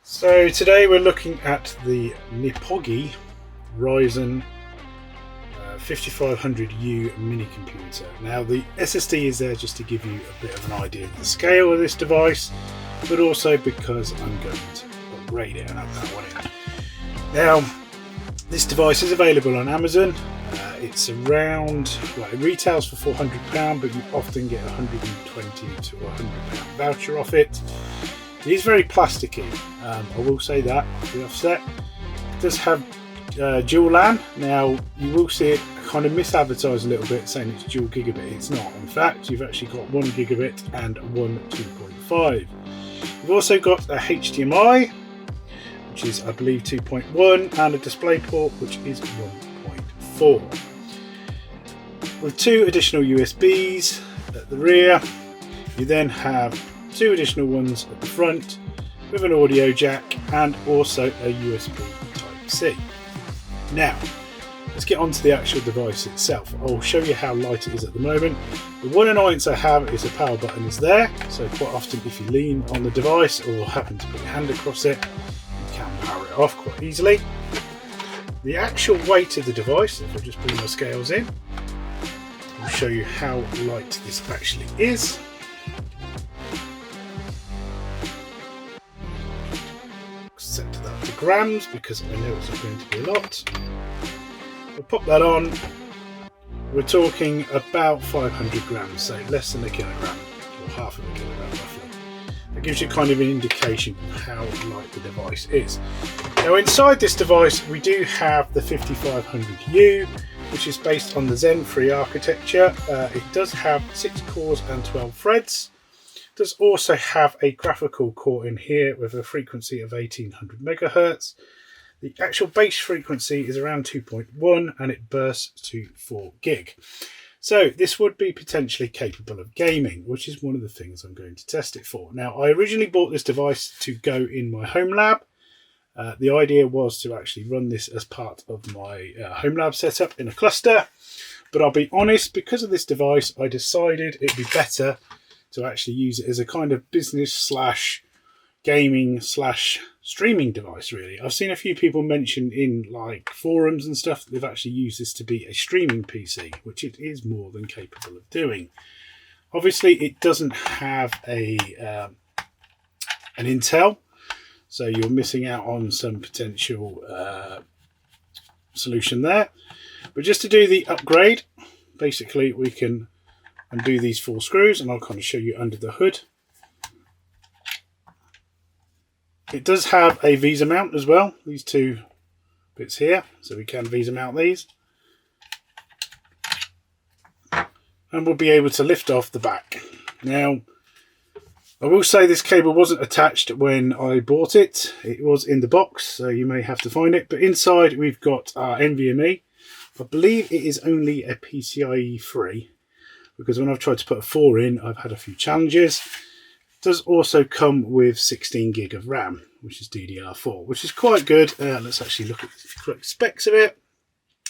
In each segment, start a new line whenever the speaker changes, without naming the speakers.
So today we're looking at the Nipogi Ryzen 5500U mini computer. Now the SSD is there just to give you a bit of an idea of the scale of this device, but also because I'm going to upgrade it and have that one in. Now this device is available on Amazon. It's around, well, it retails for £400, but you often get a £120 to £100 voucher off it. It is very plasticky, I will say that, the offset. It does have dual LAN. Now you will see it kind of misadvertised a little bit saying it's dual gigabit. It's not. In fact, you've actually got 1 gigabit and one 2.5. You've also got a HDMI, which is I believe 2.1, and a DisplayPort, which is 1.4. With 2 additional USBs at the rear, you then have 2 additional ones at the front with an audio jack and also a USB Type-C. Now, let's get onto the actual device itself. I'll show you how light it is at the moment. The one annoyance I have is the power button is there, so quite often if you lean on the device or happen to put your hand across it, you can power it off quite easily. The actual weight of the device, if I just bring my scales in, I'll show you how light this actually is. Set that to grams because I know it's going to be a lot. We'll pop that on. We're talking about 500 grams, so less than a kilogram, or half of a kilogram roughly. That gives you kind of an indication of how light the device is. Now inside this device we do have the 5500U, which is based on the Zen 3 architecture. It does have 6 cores and 12 threads. It does also have a graphical core in here with a frequency of 1800 megahertz. The actual base frequency is around 2.1 and it bursts to 4 gig. So this would be potentially capable of gaming, which is one of the things I'm going to test it for. Now, I originally bought this device to go in my home lab. The idea was to actually run this as part of my home lab setup in a cluster. But I'll be honest, because of this device, I decided it'd be better to actually use it as a kind of business slash gaming slash streaming device, really. I've seen a few people mention in like forums and stuff that they've actually used this to be a streaming PC, which it is more than capable of doing. Obviously, it doesn't have a an Intel, so you're missing out on some potential solution there. But just to do the upgrade, basically we can undo these 4 screws and I'll kind of show you under the hood. It does have a VESA mount as well, these 2 bits here, so we can VESA mount these. And we'll be able to lift off the back. Now, I will say this cable wasn't attached when I bought it. It was in the box, so you may have to find it. But inside we've got our NVMe. I believe it is only a PCIe 3, because when I've tried to put a 4 in, I've had a few challenges. It does also come with 16 gig of RAM, which is DDR4, which is quite good. Let's actually look at the correct specs of it.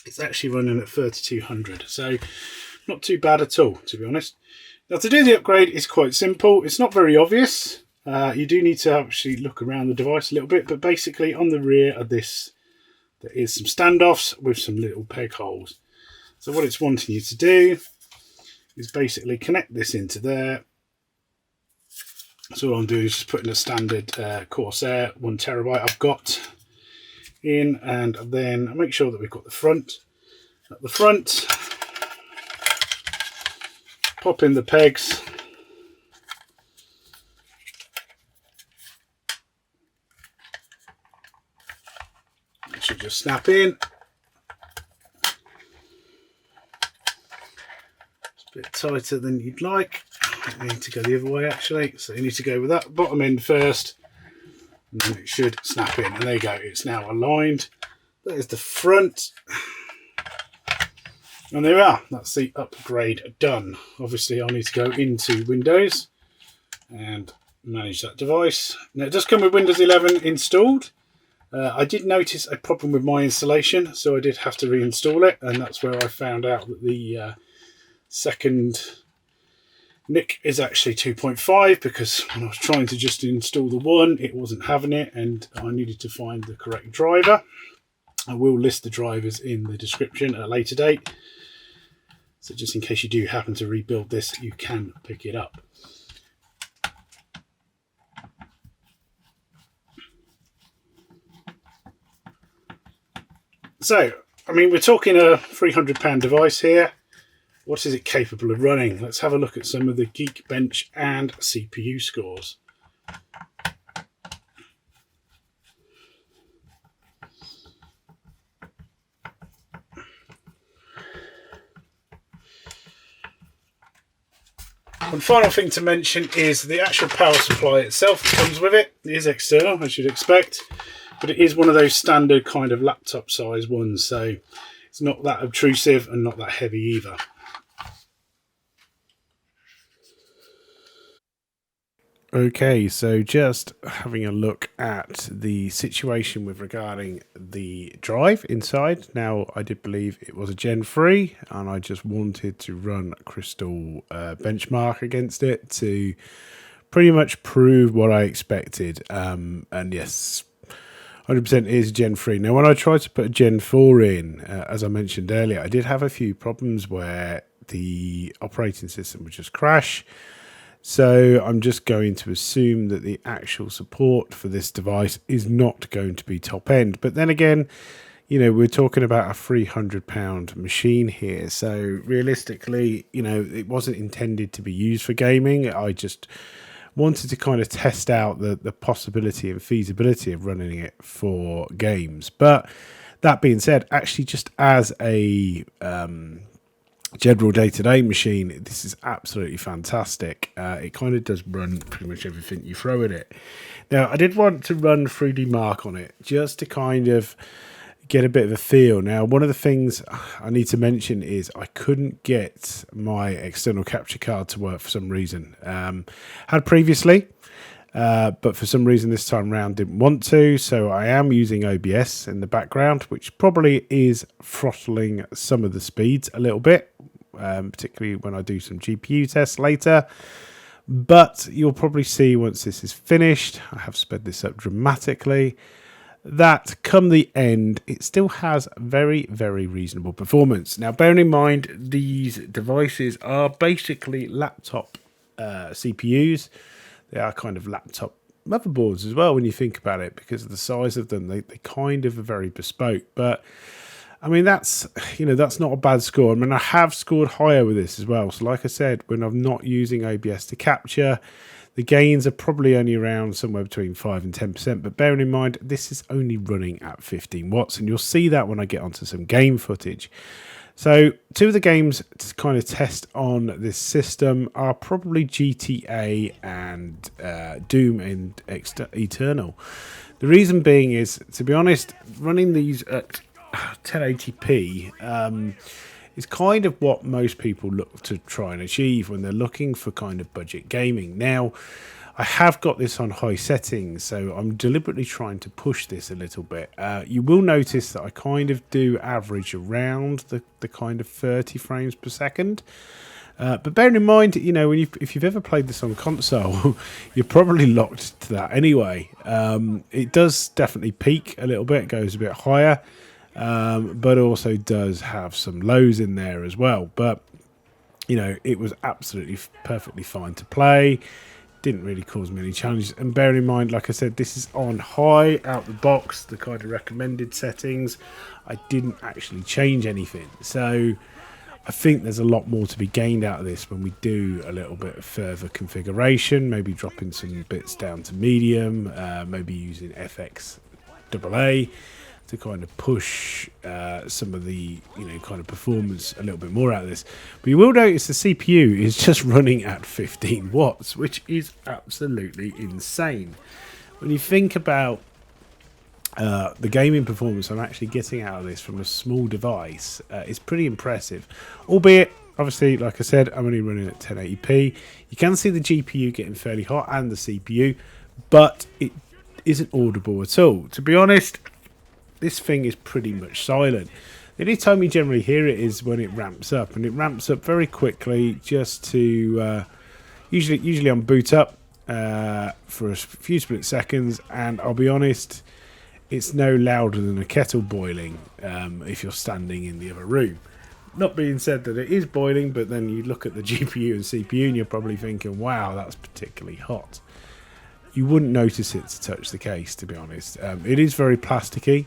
It's actually running at 3200, so not too bad at all, to be honest. Now, to do the upgrade is quite simple. It's not very obvious. You do need to actually look around the device a little bit, but basically on the rear of this, there is some standoffs with some little peg holes. So what it's wanting you to do is basically connect this into there. So all I'm doing is just putting a standard Corsair 1 terabyte I've got in, and then make sure that we've got the front. At the front, pop in the pegs. It should just snap in. It's a bit tighter than you'd like. You need to go the other way actually, so you need to go with that bottom end first, and then it should snap in, and there you go, it's now aligned. There's the front, and there we are. That's the upgrade done. Obviously I'll need to go into Windows and manage that device. Now it does come with Windows 11 installed. I did notice a problem with my installation, so I did have to reinstall it, and that's where I found out that the second NIC is actually 2.5 because when I was trying to just install the one, it wasn't having it, and I needed to find the correct driver. I will list the drivers in the description at a later date, so just in case you do happen to rebuild this, you can pick it up. So, I mean, we're talking a £300 device here. What is it capable of running? Let's have a look at some of the Geekbench and CPU scores. One final thing to mention is the actual power supply itself that comes with it. It is external, as you'd expect, but it is one of those standard kind of laptop size ones, so it's not that obtrusive and not that heavy either. Okay, so just having a look at the situation with regarding the drive inside. Now, I did believe it was a Gen 3, and I just wanted to run Crystal benchmark against it to pretty much prove what I expected. And yes, 100% is Gen 3. Now, when I tried to put a Gen 4 in, as I mentioned earlier, I did have a few problems where the operating system would just crash. So I'm just going to assume that the actual support for this device is not going to be top end. But then again, you know, we're talking about a £300 machine here. So realistically, you know, it wasn't intended to be used for gaming. I just wanted to kind of test out the possibility and feasibility of running it for games. But that being said, actually just as a general day-to-day machine, this is absolutely fantastic. It kind of does run pretty much everything you throw at it. Now, I did want to run 3D Mark on it just to kind of get a bit of a feel. Now, one of the things I need to mention is I couldn't get my external capture card to work for some reason. Had previously, but for some reason this time round didn't want to, so I am using OBS in the background, which probably is throttling some of the speeds a little bit, particularly when I do some GPU tests later. But you'll probably see once this is finished, I have sped this up dramatically, that come the end, it still has very, very reasonable performance. Now, bearing in mind, these devices are basically laptop CPUs. They are kind of laptop motherboards as well when you think about it, because of the size of them. They kind of are very bespoke. But I mean, that's, you know, that's not a bad score. I mean, I have scored higher with this as well. So like I said, when I'm not using OBS to capture, the gains are probably only around somewhere between 5 and 10%. But bearing in mind, this is only running at 15 watts. And you'll see that when I get onto some game footage. So two of the games to kind of test on this system are probably GTA and Doom and Eternal. The reason being is, to be honest, running these at 1080p is kind of what most people look to try and achieve when they're looking for kind of budget gaming. Now, I have got this on high settings, so I'm deliberately trying to push this a little bit. You will notice that I kind of do average around the kind of 30 frames per second. But bearing in mind, you know, if you've ever played this on console, you're probably locked to that anyway. It does definitely peak a little bit, goes a bit higher, but also does have some lows in there as well. But, you know, it was absolutely perfectly fine to play. Didn't really cause me any challenges. And bearing in mind, like I said, this is on high out the box, the kind of recommended settings. I didn't actually change anything. So I think there's a lot more to be gained out of this when we do a little bit of further configuration, maybe dropping some bits down to medium, maybe using FX AA to kind of push some of the, you know, kind of performance a little bit more out of this. But you will notice the CPU is just running at 15 watts, which is absolutely insane. When you think about the gaming performance I'm actually getting out of this from a small device, is pretty impressive. Albeit, obviously, like I said, I'm only running at 1080p. You can see the GPU getting fairly hot and the CPU, but it isn't audible at all. To be honest, this thing is pretty much silent. The only time you generally hear it is when it ramps up, and it ramps up very quickly just to Usually on boot up for a few split seconds, and I'll be honest, it's no louder than a kettle boiling if you're standing in the other room. Not being said that it is boiling, but then you look at the GPU and CPU and you're probably thinking, wow, that's particularly hot. You wouldn't notice it to touch the case, to be honest. It is very plasticky,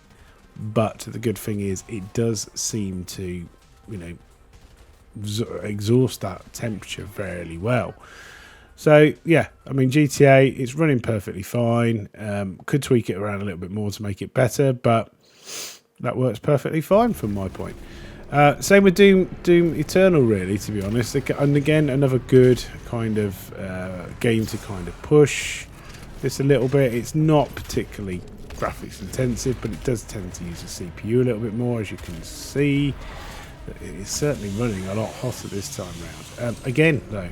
but the good thing is it does seem to, exhaust that temperature fairly well. So yeah, I mean, GTA, it's running perfectly fine. Could tweak it around a little bit more to make it better, but that works perfectly fine from my point. Same with Doom Eternal, really, to be honest. And again, another good kind of game to kind of push this a little bit. It's not particularly graphics intensive, but it does tend to use the CPU a little bit more, as you can see. It is certainly running a lot hotter this time round. Again, though,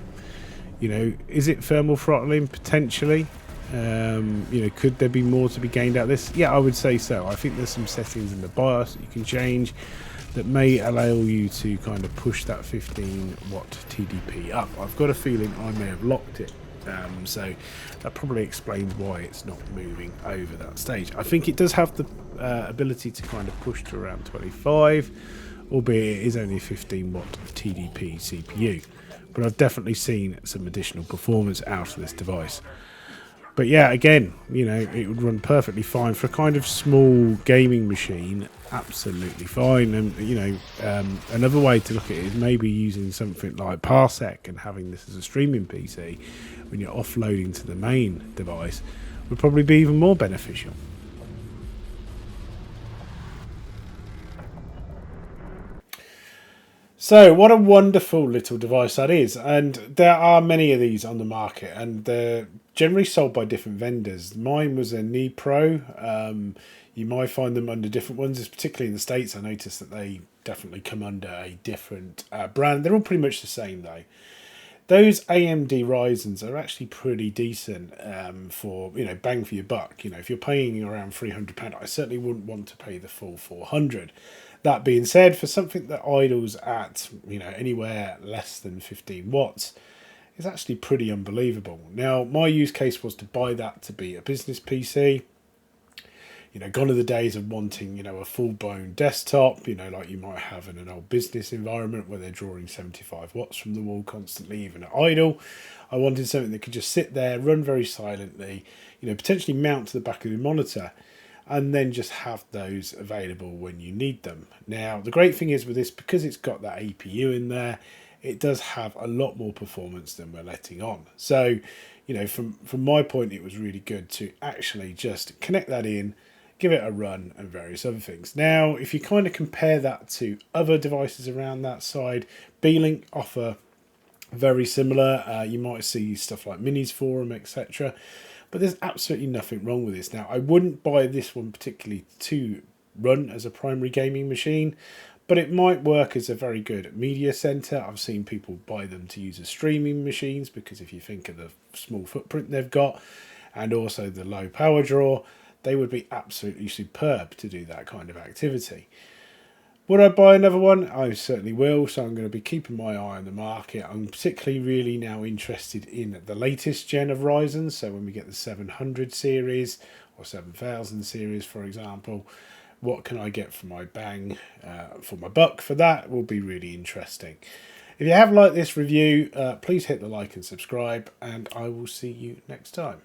is it thermal throttling? Potentially. Could there be more to be gained out of this? Yeah, I would say so. I think there's some settings in the BIOS that you can change that may allow you to kind of push that 15 watt TDP up. I've got a feeling I may have locked it, so that probably explains why it's not moving over that stage. I think it does have the ability to kind of push to around 25, albeit it is only a 15 watt TDP CPU, but I've definitely seen some additional performance out of this device. But yeah, again, it would run perfectly fine for a kind of small gaming machine. Absolutely fine. And another way to look at it is maybe using something like Parsec and having this as a streaming PC when you're offloading to the main device would probably be even more beneficial. So what a wonderful little device that is, and there are many of these on the market, and they're generally sold by different vendors. Mine was a Knee Pro. You might find them under different ones, particularly in the States. I noticed that they definitely come under a different brand. They're all pretty much the same though. Those AMD Ryzens are actually pretty decent for bang for your buck. If you're paying around £300, I certainly wouldn't want to pay the full 400. That being said, for something that idles at anywhere less than 15 watts, is actually pretty unbelievable. Now, my use case was to buy that to be a business PC. Gone are the days of wanting a full-blown desktop, like you might have in an old business environment where they're drawing 75 watts from the wall constantly, even at idle. I wanted something that could just sit there, run very silently, potentially mount to the back of the monitor, and then just have those available when you need them. Now, the great thing is with this, because it's got that APU in there, it does have a lot more performance than we're letting on. So, from my point, it was really good to actually just connect that in, give it a run, and various other things. Now, if you kind of compare that to other devices around that side, B-Link offer very similar. You might see stuff like Minis Forum, etc. But there's absolutely nothing wrong with this. Now, I wouldn't buy this one particularly to run as a primary gaming machine, but it might work as a very good media center. I've seen people buy them to use as streaming machines because if you think of the small footprint they've got and also the low power draw, they would be absolutely superb to do that kind of activity. Would I buy another one? I certainly will, so I'm going to be keeping my eye on the market. I'm particularly really now interested in the latest gen of Ryzen, so when we get the 700 series or 7000 series, for example, what can I get for my for my buck? For that will be really interesting. If you have liked this review, please hit the like and subscribe, and I will see you next time.